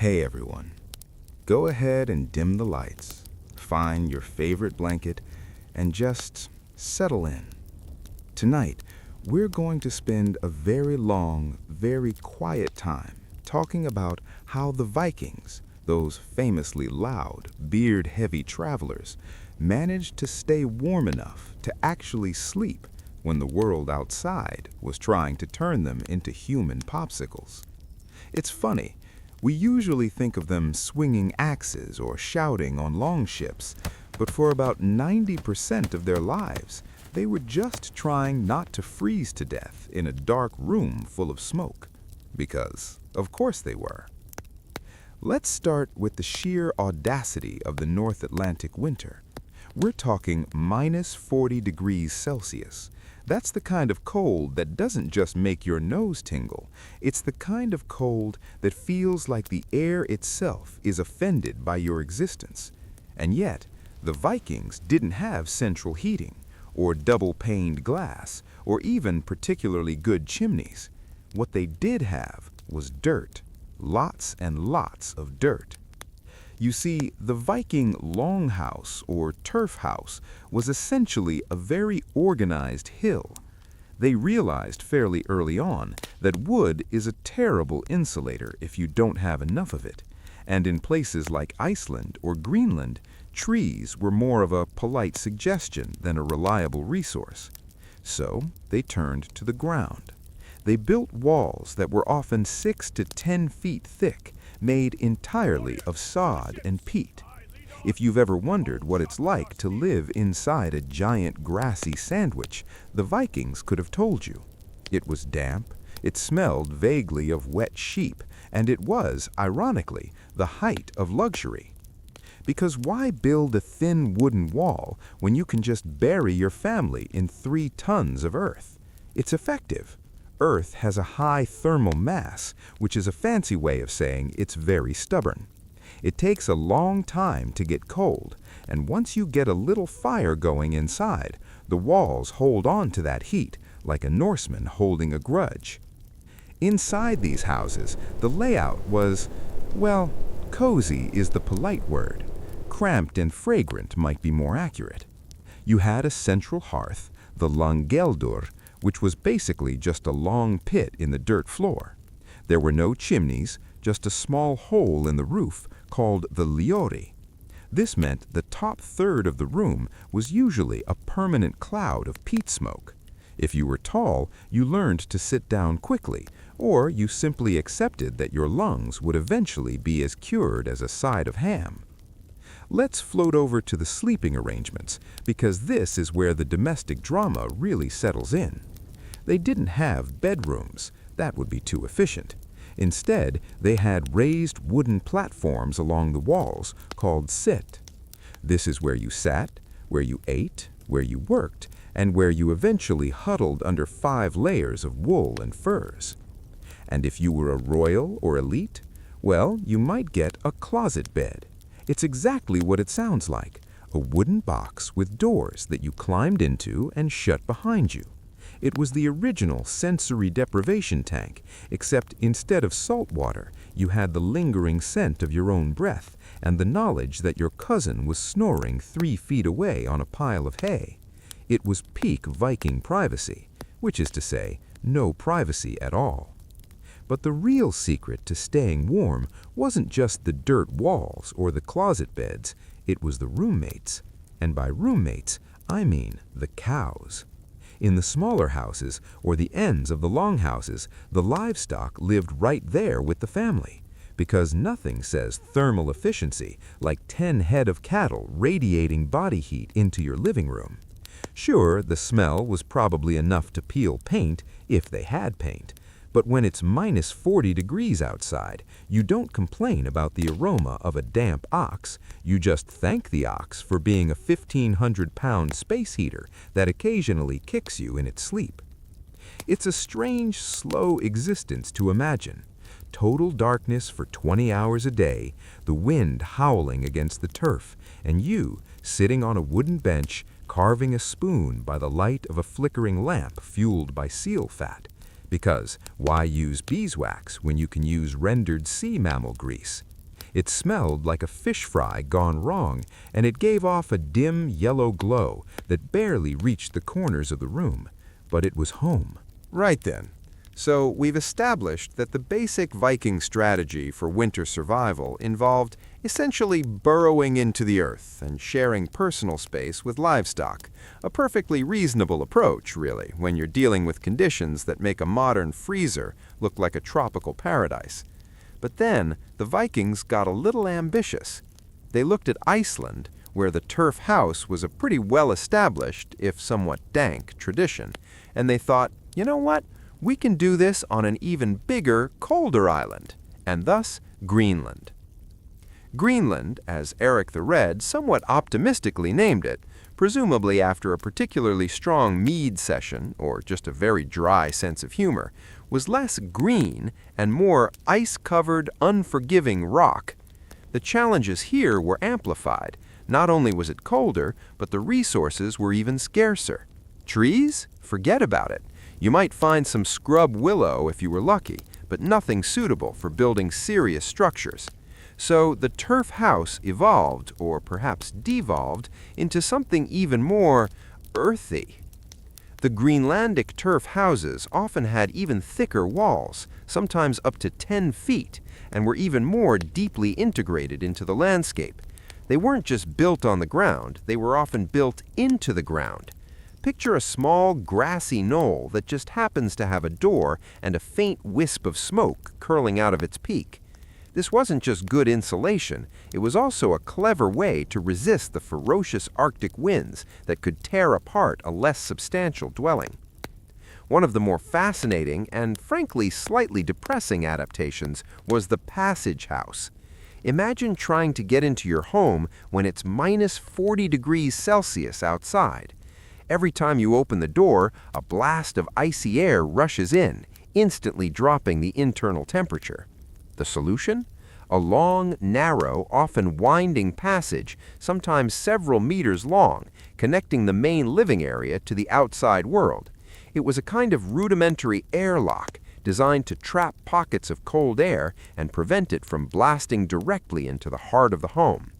Hey everyone, go ahead and dim the lights, find your favorite blanket, and just settle in. Tonight, we're going to spend a very long, very quiet time talking about how the Vikings, those famously loud, beard-heavy travelers, managed to stay warm enough to actually sleep when the world outside was trying to turn them into human popsicles. It's funny. We usually think of them swinging axes or shouting on longships, but for about 90% of their lives, they were just trying not to freeze to death in a dark room full of smoke. Because, of course they were. Let's start with the sheer audacity of the North Atlantic winter. We're talking minus 40 degrees Celsius. That's the kind of cold that doesn't just make your nose tingle. It's the kind of cold that feels like the air itself is offended by your existence. And yet, the Vikings didn't have central heating, or double-paned glass, or even particularly good chimneys. What they did have was dirt. Lots and lots of dirt. You see, the Viking longhouse or turf house was essentially a very organized hill. They realized fairly early on that wood is a terrible insulator if you don't have enough of it, and in places like Iceland or Greenland, trees were more of a polite suggestion than a reliable resource. So they turned to the ground. They built walls that were often 6 to 10 feet thick, made entirely of sod and peat. If you've ever wondered what it's like to live inside a giant grassy sandwich, the Vikings could have told you. It was damp, it smelled vaguely of wet sheep, and it was, ironically, the height of luxury. Because why build a thin wooden wall when you can just bury your family in 3 tons of earth? It's effective. Earth has a high thermal mass, which is a fancy way of saying it's very stubborn. It takes a long time to get cold, and once you get a little fire going inside, the walls hold on to that heat like a Norseman holding a grudge. Inside these houses, the layout was, well, cozy is the polite word. Cramped and fragrant might be more accurate. You had a central hearth, the langeldur, which was basically just a long pit in the dirt floor. There were no chimneys, just a small hole in the roof called the liori. This meant the top third of the room was usually a permanent cloud of peat smoke. If you were tall, you learned to sit down quickly, or you simply accepted that your lungs would eventually be as cured as a side of ham. Let's float over to the sleeping arrangements, because this is where the domestic drama really settles in. They didn't have bedrooms. That would be too efficient. Instead, they had raised wooden platforms along the walls called sit. This is where you sat, where you ate, where you worked, and where you eventually huddled under 5 layers of wool and furs. And if you were a royal or elite, well, you might get a closet bed. It's exactly what it sounds like, a wooden box with doors that you climbed into and shut behind you. It was the original sensory deprivation tank, except instead of salt water, you had the lingering scent of your own breath and the knowledge that your cousin was snoring 3 feet away on a pile of hay. It was peak Viking privacy, which is to say, no privacy at all. But the real secret to staying warm wasn't just the dirt walls or the closet beds, it was the roommates. And by roommates, I mean the cows. In the smaller houses, or the ends of the longhouses, the livestock lived right there with the family, because nothing says thermal efficiency like 10 head of cattle radiating body heat into your living room. Sure, the smell was probably enough to peel paint, if they had paint, but when it's minus 40 degrees outside, you don't complain about the aroma of a damp ox. You just thank the ox for being a 1,500-pound space heater that occasionally kicks you in its sleep. It's a strange, slow existence to imagine. Total darkness for 20 hours a day, the wind howling against the turf, and you sitting on a wooden bench, carving a spoon by the light of a flickering lamp fueled by seal fat. Because why use beeswax when you can use rendered sea mammal grease? It smelled like a fish fry gone wrong, and it gave off a dim yellow glow that barely reached the corners of the room. But it was home. Right then. So we've established that the basic Viking strategy for winter survival involved essentially burrowing into the earth and sharing personal space with livestock. A perfectly reasonable approach, really, when you're dealing with conditions that make a modern freezer look like a tropical paradise. But then the Vikings got a little ambitious. They looked at Iceland, where the turf house was a pretty well-established, if somewhat dank, tradition, and they thought, you know what? We can do this on an even bigger, colder island, and thus Greenland. Greenland, as Eric the Red somewhat optimistically named it, presumably after a particularly strong mead session or just a very dry sense of humor, was less green and more ice-covered, unforgiving rock. The challenges here were amplified. Not only was it colder, but the resources were even scarcer. Trees? Forget about it. You might find some scrub willow if you were lucky, but nothing suitable for building serious structures. So the turf house evolved, or perhaps devolved, into something even more earthy. The Greenlandic turf houses often had even thicker walls, sometimes up to 10 feet, and were even more deeply integrated into the landscape. They weren't just built on the ground, they were often built into the ground. Picture a small, grassy knoll that just happens to have a door and a faint wisp of smoke curling out of its peak. This wasn't just good insulation, it was also a clever way to resist the ferocious Arctic winds that could tear apart a less substantial dwelling. One of the more fascinating and, frankly, slightly depressing adaptations was the passage house. Imagine trying to get into your home when it's minus 40 degrees Celsius outside. Every time you open the door, a blast of icy air rushes in, instantly dropping the internal temperature. The solution? A long, narrow, often winding passage, sometimes several meters long, connecting the main living area to the outside world. It was a kind of rudimentary airlock designed to trap pockets of cold air and prevent it from blasting directly into the heart of the home.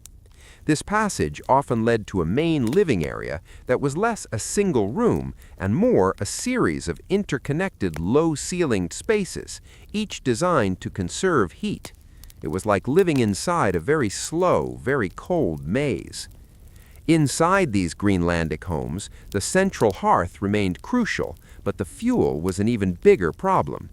This passage often led to a main living area that was less a single room and more a series of interconnected low-ceilinged spaces, each designed to conserve heat. It was like living inside a very slow, very cold maze. Inside these Greenlandic homes, the central hearth remained crucial, but the fuel was an even bigger problem.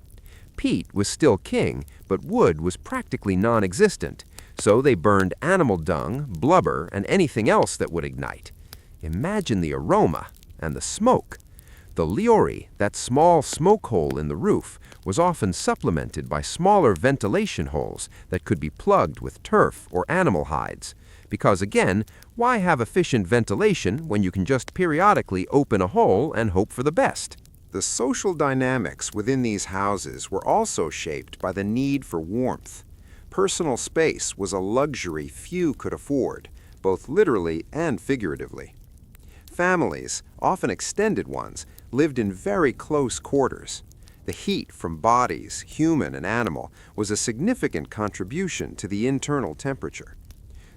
Peat was still king, but wood was practically non-existent. So they burned animal dung, blubber, and anything else that would ignite. Imagine the aroma and the smoke. The liori, that small smoke hole in the roof, was often supplemented by smaller ventilation holes that could be plugged with turf or animal hides. Because again, why have efficient ventilation when you can just periodically open a hole and hope for the best? The social dynamics within these houses were also shaped by the need for warmth. Personal space was a luxury few could afford, both literally and figuratively. Families, often extended ones, lived in very close quarters. The heat from bodies, human and animal, was a significant contribution to the internal temperature.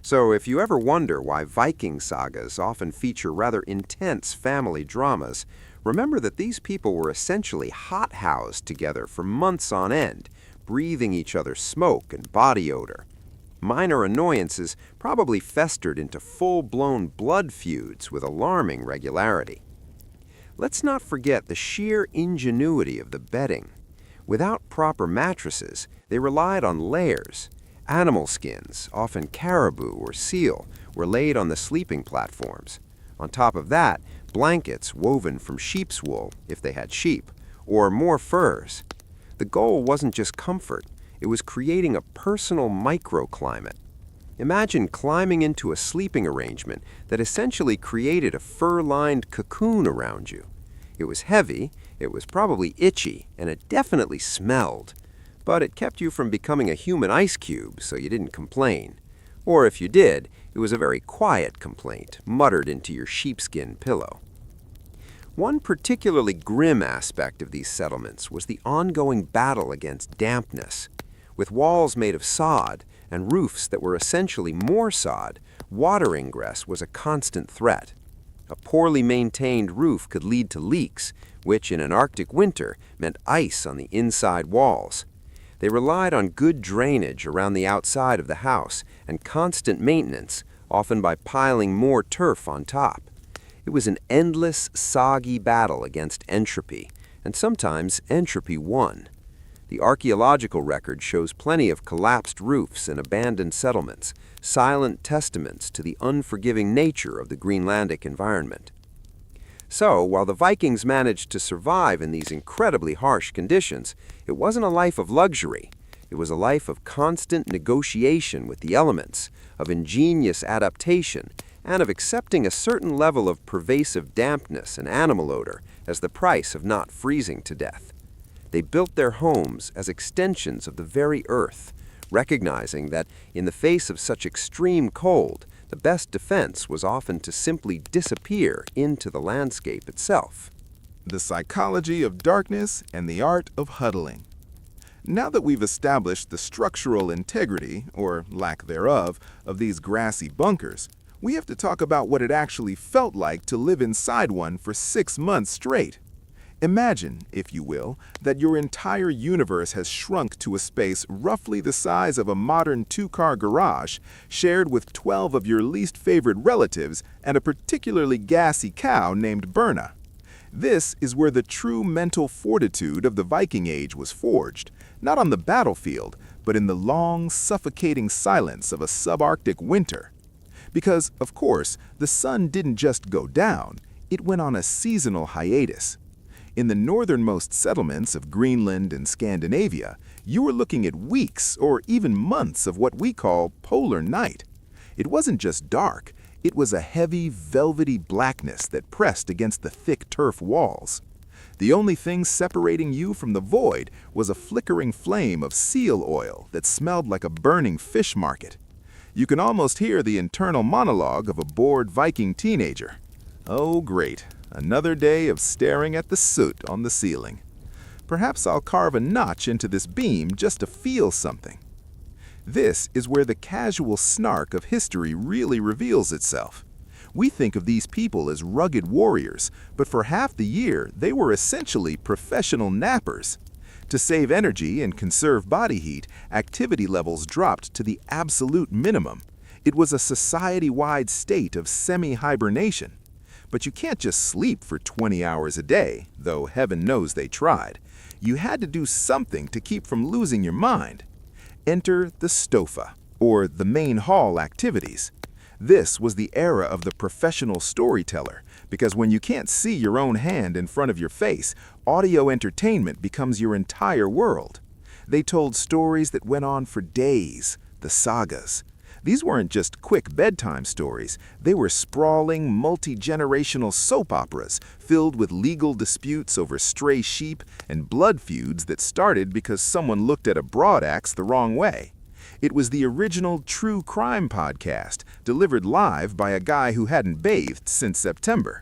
So if you ever wonder why Viking sagas often feature rather intense family dramas, remember that these people were essentially hot-housed together for months on end, breathing each other's smoke and body odor. Minor annoyances probably festered into full-blown blood feuds with alarming regularity. Let's not forget the sheer ingenuity of the bedding. Without proper mattresses, they relied on layers. Animal skins, often caribou or seal, were laid on the sleeping platforms. On top of that, blankets woven from sheep's wool, if they had sheep, or more furs. The goal wasn't just comfort, it was creating a personal microclimate. Imagine climbing into a sleeping arrangement that essentially created a fur-lined cocoon around you. It was heavy, it was probably itchy, and it definitely smelled. But it kept you from becoming a human ice cube, so you didn't complain. Or if you did, it was a very quiet complaint, muttered into your sheepskin pillow. One particularly grim aspect of these settlements was the ongoing battle against dampness. With walls made of sod and roofs that were essentially more sod, water ingress was a constant threat. A poorly maintained roof could lead to leaks, which in an Arctic winter meant ice on the inside walls. They relied on good drainage around the outside of the house and constant maintenance, often by piling more turf on top. It was an endless, soggy battle against entropy, and sometimes entropy won. The archaeological record shows plenty of collapsed roofs and abandoned settlements, silent testaments to the unforgiving nature of the Greenlandic environment. So, while the Vikings managed to survive in these incredibly harsh conditions, it wasn't a life of luxury. It was a life of constant negotiation with the elements, of ingenious adaptation, and of accepting a certain level of pervasive dampness and animal odor as the price of not freezing to death. They built their homes as extensions of the very earth, recognizing that in the face of such extreme cold, the best defense was often to simply disappear into the landscape itself. The psychology of darkness and the art of huddling. Now that we've established the structural integrity, or lack thereof, of these grassy bunkers, we have to talk about what it actually felt like to live inside one for 6 months straight. Imagine, if you will, that your entire universe has shrunk to a space roughly the size of a modern 2-car garage, shared with 12 of your least favorite relatives and a particularly gassy cow named Berna. This is where the true mental fortitude of the Viking Age was forged, not on the battlefield, but in the long, suffocating silence of a subarctic winter. Because, of course, the sun didn't just go down, it went on a seasonal hiatus. In the northernmost settlements of Greenland and Scandinavia, you were looking at weeks or even months of what we call polar night. It wasn't just dark, it was a heavy, velvety blackness that pressed against the thick turf walls. The only thing separating you from the void was a flickering flame of seal oil that smelled like a burning fish market. You can almost hear the internal monologue of a bored Viking teenager. Oh, great. Another day of staring at the soot on the ceiling. Perhaps I'll carve a notch into this beam just to feel something. This is where the casual snark of history really reveals itself. We think of these people as rugged warriors, but for half the year they were essentially professional nappers. To save energy and conserve body heat, activity levels dropped to the absolute minimum. It was a society-wide state of semi-hibernation. But you can't just sleep for 20 hours a day, though heaven knows they tried. You had to do something to keep from losing your mind. Enter the stofa, or the main hall activities. This was the era of the professional storyteller, because when you can't see your own hand in front of your face, audio entertainment becomes your entire world. They told stories that went on for days, the sagas. These weren't just quick bedtime stories. They were sprawling, multi-generational soap operas filled with legal disputes over stray sheep and blood feuds that started because someone looked at a broadaxe the wrong way. It was the original true crime podcast, delivered live by a guy who hadn't bathed since September.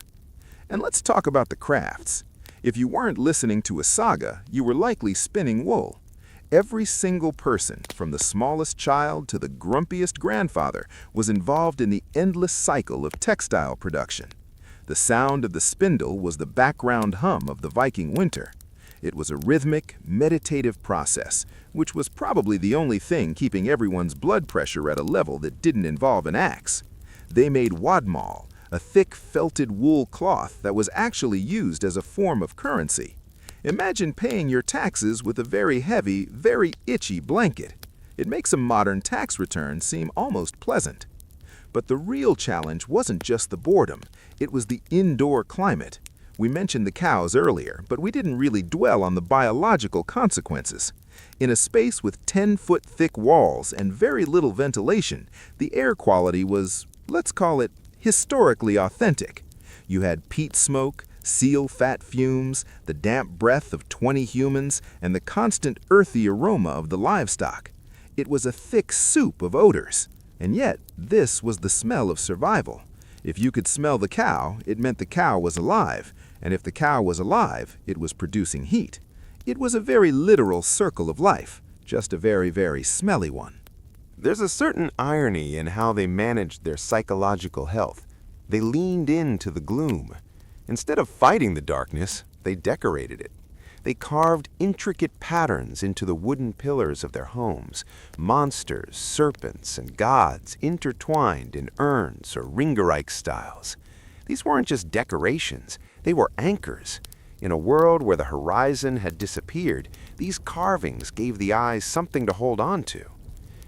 And let's talk about the crafts. If you weren't listening to a saga, you were likely spinning wool. Every single person, from the smallest child to the grumpiest grandfather, was involved in the endless cycle of textile production. The sound of the spindle was the background hum of the Viking winter. It was a rhythmic, meditative process, which was probably the only thing keeping everyone's blood pressure at a level that didn't involve an axe. They made wadmal, a thick felted wool cloth that was actually used as a form of currency. Imagine paying your taxes with a very heavy, very itchy blanket. It makes a modern tax return seem almost pleasant. But the real challenge wasn't just the boredom, it was the indoor climate. We mentioned the cows earlier, but we didn't really dwell on the biological consequences. In a space with 10-foot thick walls and very little ventilation, the air quality was, let's call it, historically authentic. You had peat smoke, seal fat fumes, the damp breath of 20 humans, and the constant earthy aroma of the livestock. It was a thick soup of odors. And yet, this was the smell of survival. If you could smell the cow, it meant the cow was alive, and if the cow was alive, it was producing heat. It was a very literal circle of life, just a very, very smelly one. There's a certain irony in how they managed their psychological health. They leaned into the gloom. Instead of fighting the darkness, they decorated it. They carved intricate patterns into the wooden pillars of their homes, monsters, serpents, and gods intertwined in urns or ringerike styles. These weren't just decorations, they were anchors. In a world where the horizon had disappeared, these carvings gave the eyes something to hold on to.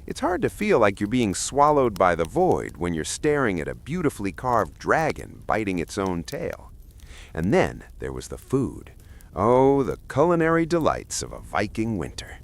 It's hard to feel like you're being swallowed by the void when you're staring at a beautifully carved dragon biting its own tail. And then there was the food. Oh, the culinary delights of a Viking winter.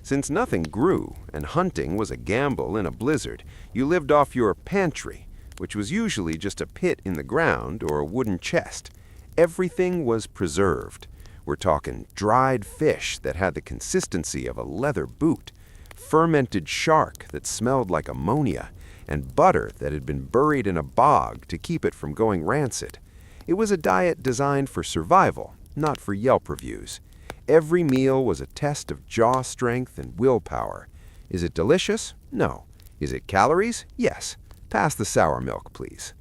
Since nothing grew and hunting was a gamble in a blizzard, you lived off your pantry, which was usually just a pit in the ground or a wooden chest. Everything was preserved. We're talking dried fish that had the consistency of a leather boot, fermented shark that smelled like ammonia, and butter that had been buried in a bog to keep it from going rancid. It was a diet designed for survival, not for Yelp reviews. Every meal was a test of jaw strength and willpower. Is it delicious? No. Is it calories? Yes. Pass the sour milk, please.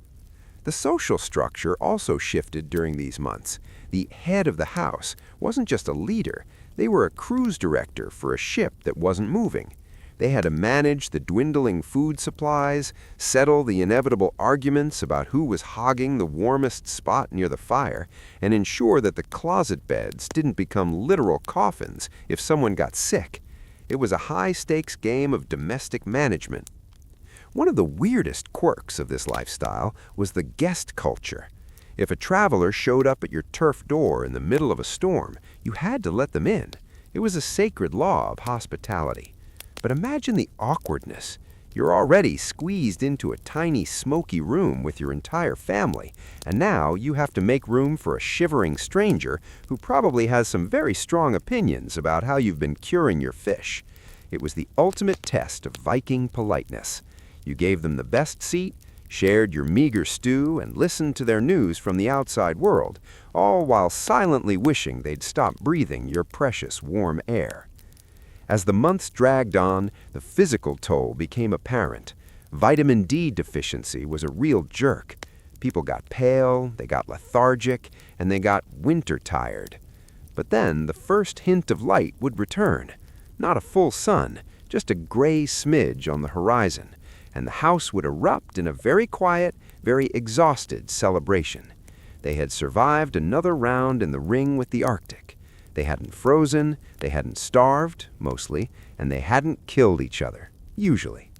The social structure also shifted during these months. The head of the house wasn't just a leader. They were a cruise director for a ship that wasn't moving. They had to manage the dwindling food supplies, settle the inevitable arguments about who was hogging the warmest spot near the fire, and ensure that the closet beds didn't become literal coffins if someone got sick. It was a high-stakes game of domestic management. One of the weirdest quirks of this lifestyle was the guest culture. If a traveler showed up at your turf door in the middle of a storm, you had to let them in. It was a sacred law of hospitality. But imagine the awkwardness. You're already squeezed into a tiny, smoky room with your entire family, and now you have to make room for a shivering stranger who probably has some very strong opinions about how you've been curing your fish. It was the ultimate test of Viking politeness. You gave them the best seat, shared your meager stew, and listened to their news from the outside world, all while silently wishing they'd stop breathing your precious warm air. As the months dragged on, the physical toll became apparent. Vitamin D deficiency was a real jerk. People got pale, they got lethargic, and they got winter-tired. But then the first hint of light would return. Not a full sun, just a gray smidge on the horizon, and the house would erupt in a very quiet, very exhausted celebration. They had survived another round in the ring with the Arctic. They hadn't frozen, they hadn't starved, mostly, and they hadn't killed each other, usually.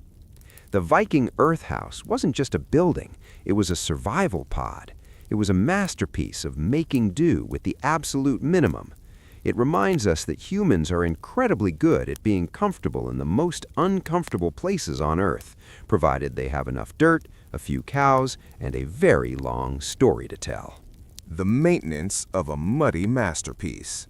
The Viking Earth House wasn't just a building, it was a survival pod. It was a masterpiece of making do with the absolute minimum. It reminds us that humans are incredibly good at being comfortable in the most uncomfortable places on Earth, provided they have enough dirt, a few cows, and a very long story to tell. The maintenance of a muddy masterpiece.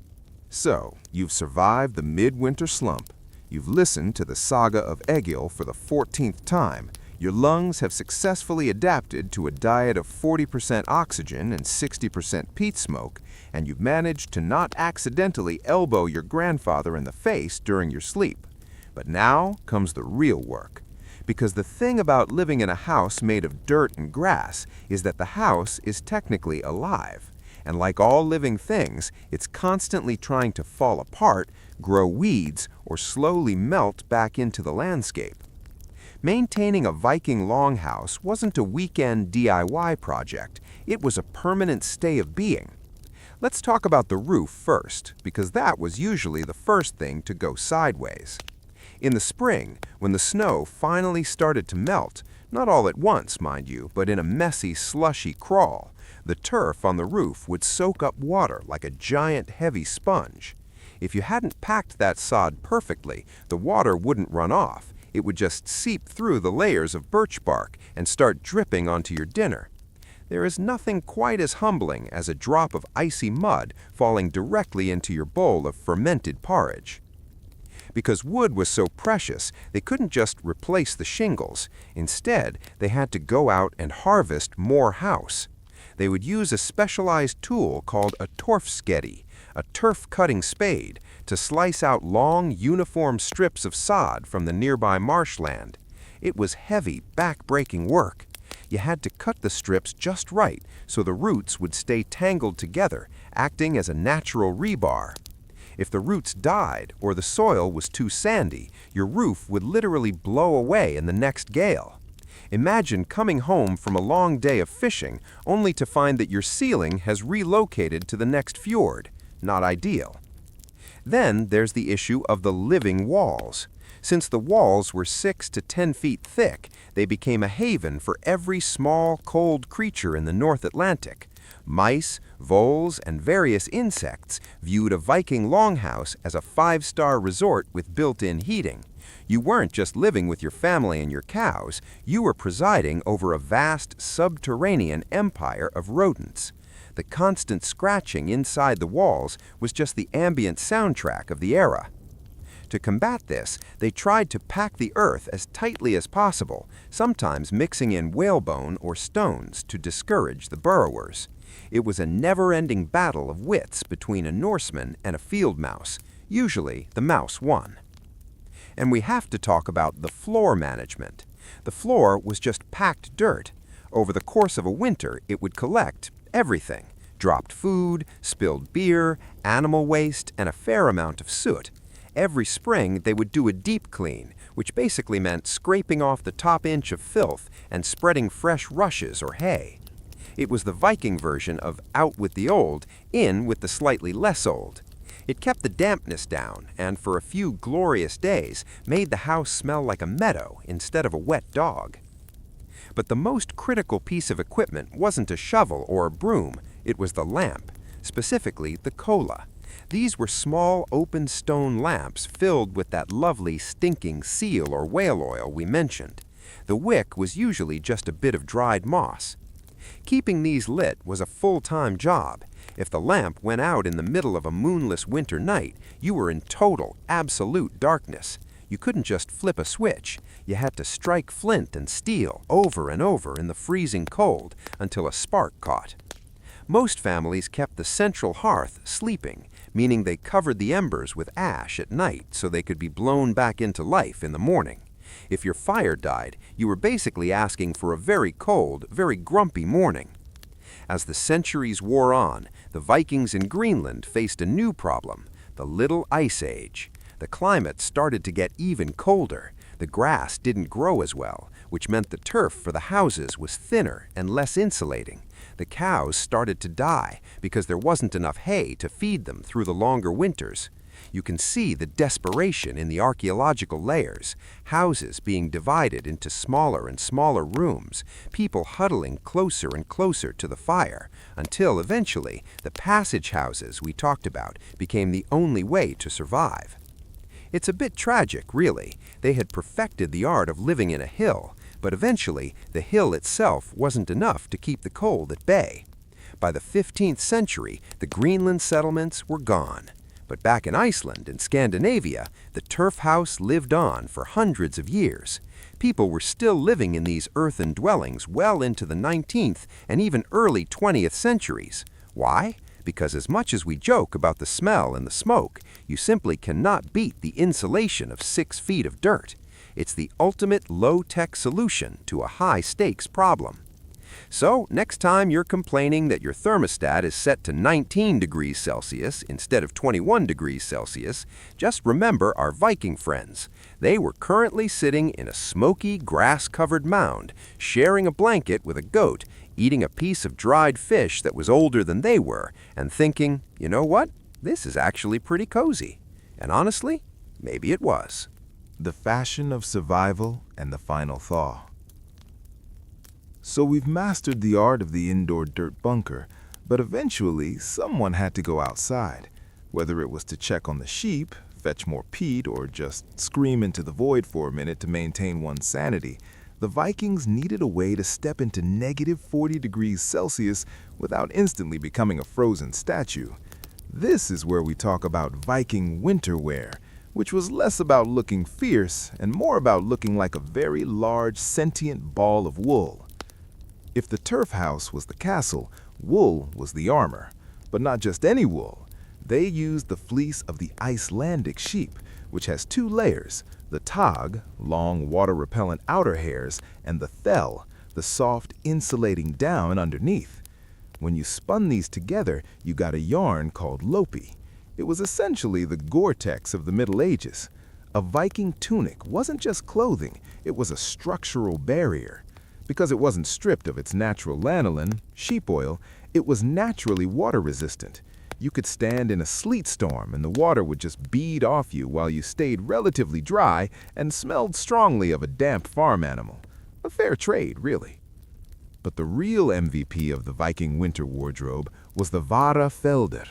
So, you've survived the midwinter slump. You've listened to the saga of Egil for the 14th time. Your lungs have successfully adapted to a diet of 40% oxygen and 60% peat smoke, and you've managed to not accidentally elbow your grandfather in the face during your sleep. But now comes the real work. Because the thing about living in a house made of dirt and grass is that the house is technically alive. And like all living things, it's constantly trying to fall apart, grow weeds, or slowly melt back into the landscape. Maintaining a Viking longhouse wasn't a weekend DIY project. It was a permanent stay of being. Let's talk about the roof first, because that was usually the first thing to go sideways. In the spring, when the snow finally started to melt, not all at once, mind you, but in a messy, slushy crawl, the turf on the roof would soak up water like a giant, heavy sponge. If you hadn't packed that sod perfectly, the water wouldn't run off. It would just seep through the layers of birch bark and start dripping onto your dinner. There is nothing quite as humbling as a drop of icy mud falling directly into your bowl of fermented porridge. Because wood was so precious, they couldn't just replace the shingles. Instead, they had to go out and harvest more house. They would use a specialized tool called a torfskedi, a turf-cutting spade, to slice out long, uniform strips of sod from the nearby marshland. It was heavy, back-breaking work. You had to cut the strips just right so the roots would stay tangled together, acting as a natural rebar. If the roots died or the soil was too sandy, your roof would literally blow away in the next gale. Imagine coming home from a long day of fishing only to find that your ceiling has relocated to the next fjord. Not ideal. Then there's the issue of the living walls. Since the walls were 6 to 10 feet thick, they became a haven for every small, cold creature in the North Atlantic. Mice, voles, and various insects viewed a Viking longhouse as a 5-star resort with built-in heating. You weren't just living with your family and your cows, you were presiding over a vast subterranean empire of rodents. The constant scratching inside the walls was just the ambient soundtrack of the era. To combat this, they tried to pack the earth as tightly as possible, sometimes mixing in whalebone or stones to discourage the burrowers. It was a never-ending battle of wits between a Norseman and a field mouse. Usually, the mouse won. And we have to talk about the floor management. The floor was just packed dirt. Over the course of a winter, it would collect everything: dropped food, spilled beer, animal waste, and a fair amount of soot. Every spring, they would do a deep clean, which basically meant scraping off the top inch of filth and spreading fresh rushes or hay. It was the Viking version of out with the old, in with the slightly less old. It kept the dampness down and, for a few glorious days, made the house smell like a meadow instead of a wet dog. But the most critical piece of equipment wasn't a shovel or a broom, it was the lamp, specifically the cola. These were small, open stone lamps filled with that lovely, stinking seal or whale oil we mentioned. The wick was usually just a bit of dried moss. Keeping these lit was a full-time job. If the lamp went out in the middle of a moonless winter night, you were in total, absolute darkness. You couldn't just flip a switch. You had to strike flint and steel over and over in the freezing cold until a spark caught. Most families kept the central hearth sleeping, meaning they covered the embers with ash at night so they could be blown back into life in the morning. If your fire died, you were basically asking for a very cold, very grumpy morning. As the centuries wore on, the Vikings in Greenland faced a new problem: the Little Ice Age. The climate started to get even colder. The grass didn't grow as well, which meant the turf for the houses was thinner and less insulating. The cows started to die because there wasn't enough hay to feed them through the longer winters. You can see the desperation in the archaeological layers, houses being divided into smaller and smaller rooms, people huddling closer and closer to the fire, until eventually the passage houses we talked about became the only way to survive. It's a bit tragic, really. They had perfected the art of living in a hill, but eventually the hill itself wasn't enough to keep the cold at bay. By the 15th century, the Greenland settlements were gone. But back in Iceland and Scandinavia, the turf house lived on for hundreds of years. People were still living in these earthen dwellings well into the 19th and even early 20th centuries. Why? Because as much as we joke about the smell and the smoke, you simply cannot beat the insulation of 6 feet of dirt. It's the ultimate low-tech solution to a high-stakes problem. So, next time you're complaining that your thermostat is set to 19 degrees Celsius instead of 21 degrees Celsius, just remember our Viking friends. They were currently sitting in a smoky, grass-covered mound, sharing a blanket with a goat, eating a piece of dried fish that was older than they were, and thinking, you know what? This is actually pretty cozy. And honestly, maybe it was. The fashion of survival and the final thaw. So we've mastered the art of the indoor dirt bunker, but eventually someone had to go outside. Whether it was to check on the sheep, fetch more peat, or just scream into the void for a minute to maintain one's sanity, the Vikings needed a way to step into negative 40 degrees Celsius without instantly becoming a frozen statue. This is where we talk about Viking winter wear, which was less about looking fierce and more about looking like a very large sentient ball of wool. If the turf house was the castle, wool was the armor. But not just any wool. They used the fleece of the Icelandic sheep, which has 2 layers, the tag, long water-repellent outer hairs, and the thell, the soft insulating down underneath. When you spun these together, you got a yarn called lopi. It was essentially the Gore-Tex of the Middle Ages. A Viking tunic wasn't just clothing, it was a structural barrier. Because it wasn't stripped of its natural lanolin, sheep oil, it was naturally water-resistant. You could stand in a sleet storm and the water would just bead off you while you stayed relatively dry and smelled strongly of a damp farm animal. A fair trade, really. But the real MVP of the Viking winter wardrobe was the vara felder.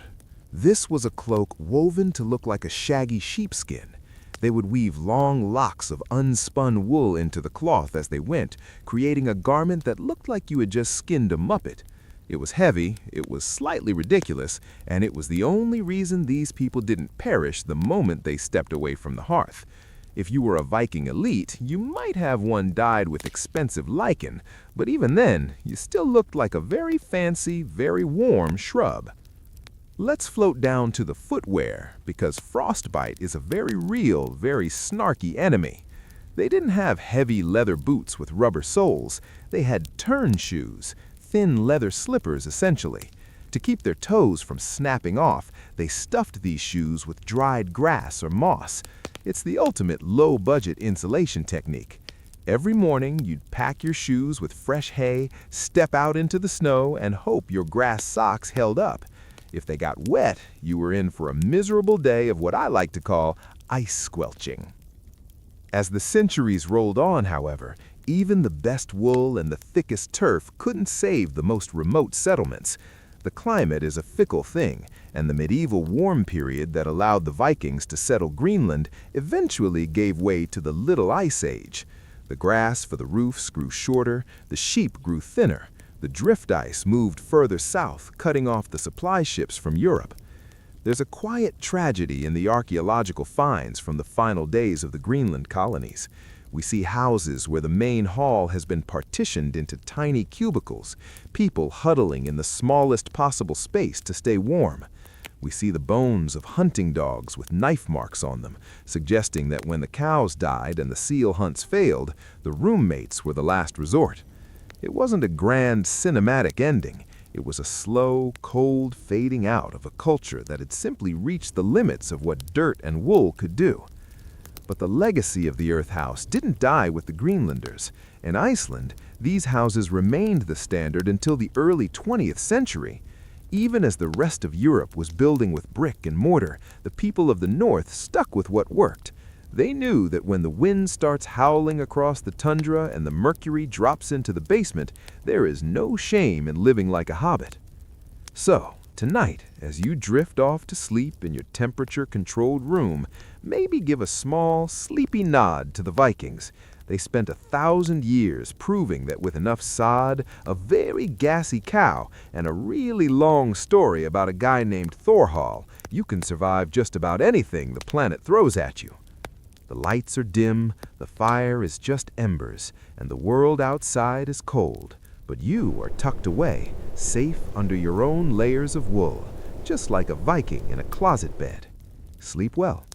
This was a cloak woven to look like a shaggy sheepskin. They would weave long locks of unspun wool into the cloth as they went, creating a garment that looked like you had just skinned a muppet. It was heavy, it was slightly ridiculous, and it was the only reason these people didn't perish the moment they stepped away from the hearth. If you were a Viking elite, you might have one dyed with expensive lichen, but even then, you still looked like a very fancy, very warm shrub. Let's float down to the footwear, because frostbite is a very real, very snarky enemy. They didn't have heavy leather boots with rubber soles. They had turn shoes, thin leather slippers essentially. To keep their toes from snapping off, they stuffed these shoes with dried grass or moss. It's the ultimate low-budget insulation technique. Every morning, you'd pack your shoes with fresh hay, step out into the snow, and hope your grass socks held up. If they got wet, you were in for a miserable day of what I like to call ice squelching. As the centuries rolled on, however, even the best wool and the thickest turf couldn't save the most remote settlements. The climate is a fickle thing, and the medieval warm period that allowed the Vikings to settle Greenland eventually gave way to the Little Ice Age. The grass for the roofs grew shorter, the sheep grew thinner. The drift ice moved further south, cutting off the supply ships from Europe. There's a quiet tragedy in the archaeological finds from the final days of the Greenland colonies. We see houses where the main hall has been partitioned into tiny cubicles, people huddling in the smallest possible space to stay warm. We see the bones of hunting dogs with knife marks on them, suggesting that when the cows died and the seal hunts failed, the roommates were the last resort. It wasn't a grand cinematic ending. It was a slow, cold fading out of a culture that had simply reached the limits of what dirt and wool could do. But the legacy of the Earth House didn't die with the Greenlanders. In Iceland, these houses remained the standard until the early 20th century. Even as the rest of Europe was building with brick and mortar, the people of the North stuck with what worked. They knew that when the wind starts howling across the tundra and the mercury drops into the basement, there is no shame in living like a hobbit. So, tonight, as you drift off to sleep in your temperature-controlled room, maybe give a small, sleepy nod to the Vikings. They spent 1,000 years proving that with enough sod, a very gassy cow, and a really long story about a guy named Thorhall, you can survive just about anything the planet throws at you. The lights are dim, the fire is just embers, and the world outside is cold. But you are tucked away, safe under your own layers of wool, just like a Viking in a closet bed. Sleep well.